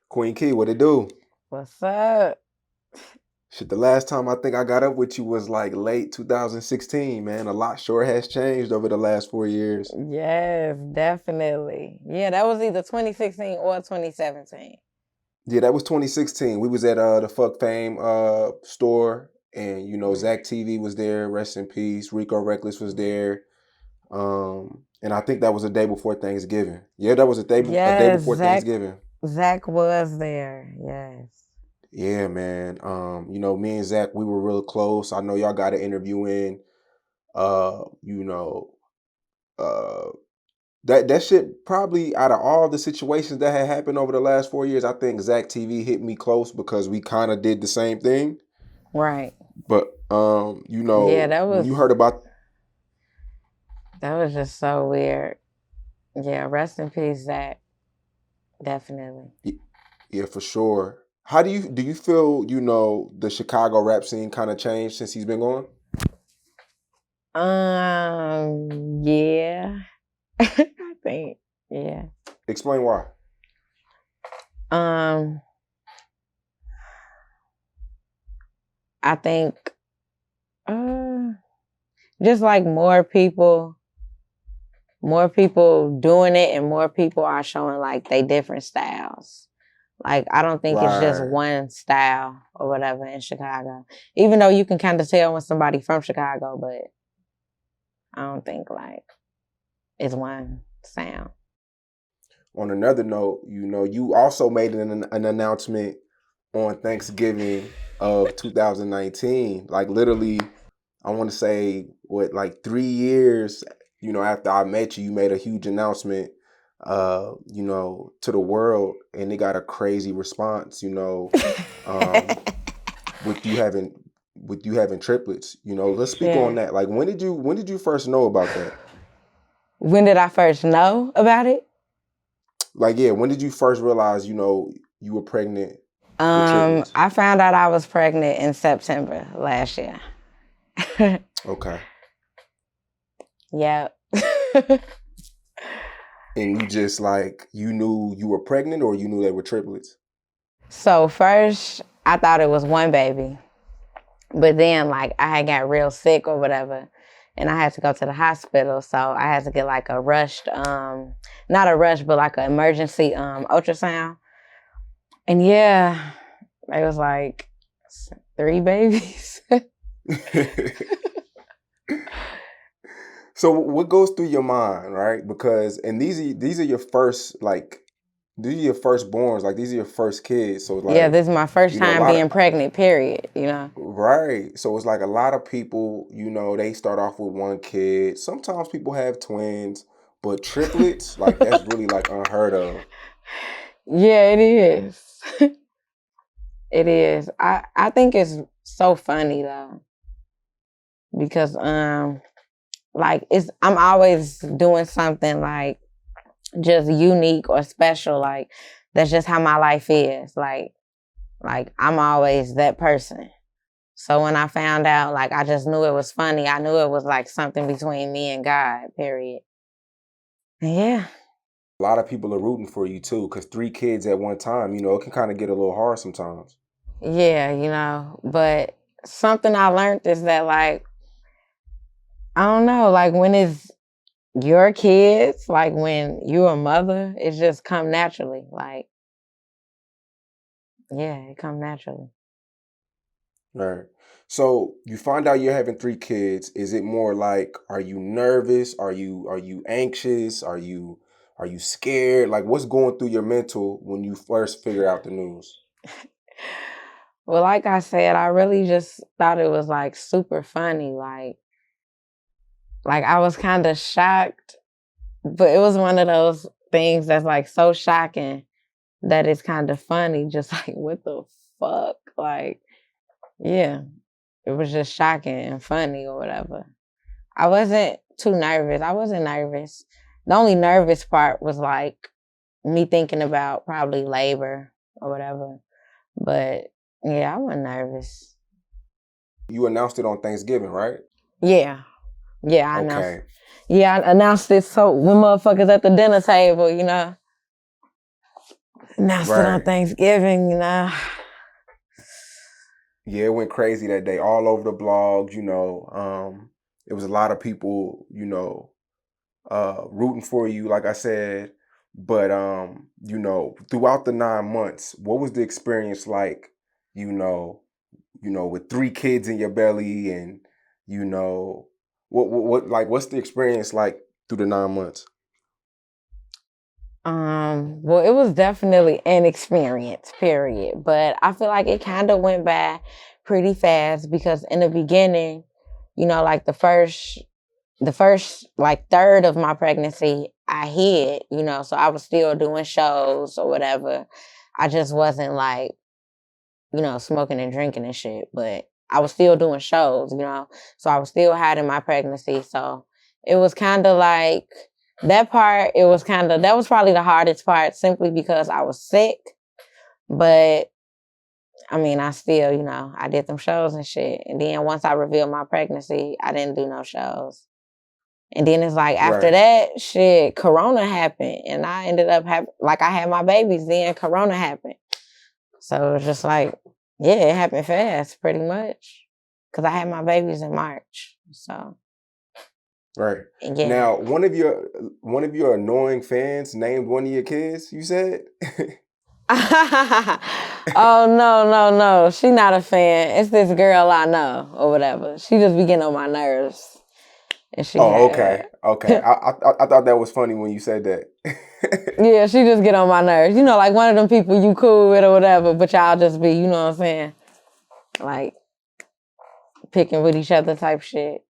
Queen Key, what it do? What's up? Shit, the last time I think I got up with you was like late 2016, man. A lot sure has changed over the last 4 years. Yes, definitely. Yeah, that was either 2016 or 2017. Yeah, that was 2016. We was at the Fuck Fame store, and Right. Zach TV was there, rest in peace. Rico Reckless was there. And I think that was a day before Thanksgiving. Yeah, that was a day Yes, before Thanksgiving. Zach was there. Yes. Yeah, man. Me and Zach, we were real close. I know y'all got an interview in. Uh, you know, uh that shit probably out of all the situations that had happened over the last 4 years, I think Zach TV hit me close because we kind of did the same thing. Right. But Yeah, when you heard about that was just so weird. Yeah, rest in peace, Zach. Definitely. yeah, for sure. How do you feel, the Chicago rap scene kind of changed since he's been gone? Yeah. I think. Yeah. Explain why. Um, I think uh just like more people doing it, and more people are showing like they different styles. Like, I don't think it's just Right. one style or whatever in Chicago. Even though you can kind of tell when somebody from Chicago, but I don't think like it's one sound. On another note, you also made an announcement on Thanksgiving of 2019. Like literally, I want to say what, like 3 years, after I met you, you made a huge announcement, to the world, and it got a crazy response, um, with you having triplets. Let's speak on Yeah. that. Like when did you first know about that? When did I first know about it? Like, yeah, when did you first realize, you were pregnant with triplets? I found out I was pregnant in September last year. Okay. Yep. And you just like, you knew you were pregnant, or you knew they were triplets? So first, I thought it was one baby, but then like I had got real sick or whatever, and I had to go to the hospital. So I had to get like a rushed, not a rush, but like an emergency ultrasound. And yeah, it was like 3 babies. So what goes through your mind, right? Because and these are your first, like, these are your firstborns, like these are your first kids. So Yeah, like, this is my first a time lot of being pregnant, period. right. So it's like a lot of people, they start off with one kid. Sometimes people have twins, but triplets, like that's really like unheard of. Yeah, it is. It is. I think it's so funny though, because like I'm always doing something like just unique or special. Like, that's just how my life is. Like I'm always that person. So when I found out, like, I just knew it was funny. I knew it was like something between me and God, period. And yeah. A lot of people are rooting for you too, because 3 kids at one time, it can kind of get a little hard sometimes. Yeah. But something I learned is that, like, I don't know, like, when it's your kids, like when you're a mother, it just come naturally. Like, yeah, it come naturally. Right. So you find out you're having 3 kids. Is it more like, are you nervous? Are you anxious? Are you scared? Like, what's going through your mental when you first figure out the news? Well, like I said, I really just thought it was like super funny. Like I was kind of shocked, but it was one of those things that's like so shocking that it's kind of funny. Just like, what the fuck? Like, yeah, it was just shocking and funny or whatever. I wasn't too nervous. I wasn't nervous. The only nervous part was like me thinking about probably labor or whatever. But yeah, I wasn't nervous. You announced it on Thanksgiving, right? Yeah. Yeah, I know. Okay. Yeah, I announced it so when motherfuckers at the dinner table, you know. Announced it on Right. Thanksgiving, you know. Yeah, it went crazy that day, all over the blogs. It was a lot of people, rooting for you, like I said. But throughout the 9 months, what was the experience like? You know, with three kids in your belly, and you know, what like what's the experience like through the 9 months? Well, it was definitely an experience, period. But I feel like it kind of went by pretty fast because in the beginning, you know, like the first like third of my pregnancy, I hid, you know, so I was still doing shows or whatever. I just wasn't like, you know, smoking and drinking and shit, but I was still doing shows, you know, so I was still hiding my pregnancy. So it was kind of like that part, that was probably the hardest part simply because I was sick. But I mean, I still, you know, I did them shows and shit. And then once I revealed my pregnancy, I didn't do no shows. And then it's like after Right, that, shit, Corona happened, and I ended up like I had my babies. Then Corona happened, so it was just like, yeah, it happened fast, pretty much, because I had my babies in March. So right. yeah. Now, one of your annoying fans named one of your kids. You said, Oh no, she not a fan. It's this girl I know or whatever. She just be getting on my nerves, and she "Oh, had. okay, okay." I thought that was funny when you said that. Yeah, she just get on my nerves. You know, like one of them people you cool with or whatever, but y'all just be, you know what I'm saying? Like picking with each other type shit.